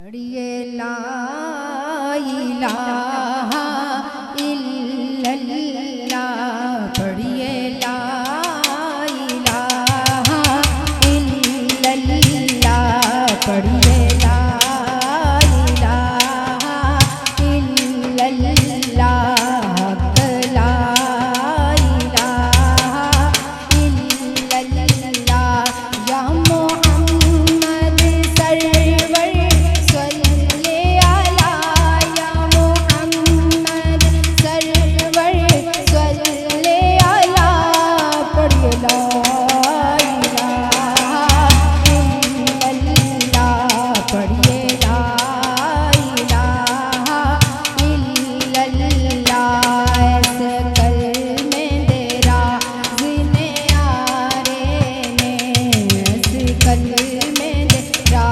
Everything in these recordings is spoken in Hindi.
पढ़िए ला इलाहा इल्लल्लाह, पढ़िए ला इलाहा इल्लल्लाह, पढ़िए ला इलाहा इल्लल्लाह, हक़ ला इलाहा इल्लल्लाह। या मोहम्मद सरवर सल्ले अला, या मोहम्मद सरवर सल्ले अला, पढ़िए ला इलाहा इल्लल्लाह, पढ़िए ला इलाहा इल्लल्लाह। ऐसे कलमे तेरा ज़िने आरे ने, ऐसे कलमे तेरा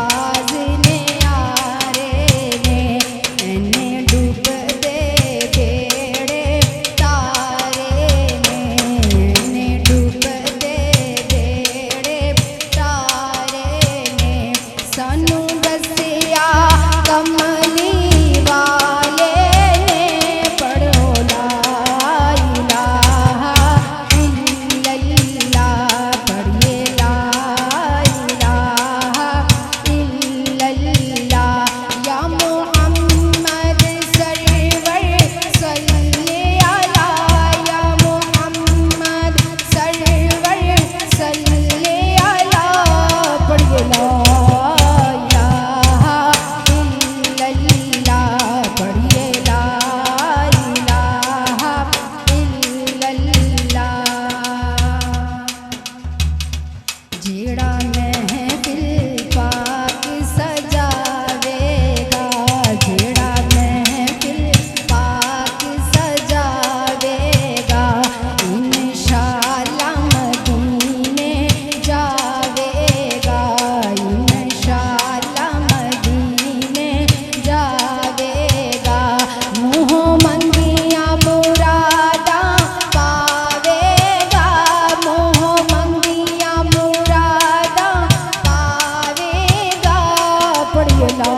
ज़िने आरे ने, मैंने डूब दे बेड़े तारे ने, मैंने डूब दे बेड़े तारे ने, सानू दसिया कमली वाले ने, पढ़ो ला इलाहा इल्लल्लाह, पढ़िए ला इलाहा इल्लल्लाह। या मोहम्मद सरवर सल्ले अला, या मोहम्मद सरवर सल्ले अला, पढ़िए ला इलाहा इल्लल्लाह, पढ़िए ला इलाहा इल्लल्लाह। जेड़ा महफिल पाक सजावेगा, जेड़ा महफिल पाक सजावेगा, इंशाअल्लाह मदीने जावेगा, इंशाअल्लाह मदीने जावेगा। मुँह मंगिया मुरादा पावेगा, मुँह मंगिया मुरादा पावेगा, पढ़िए ला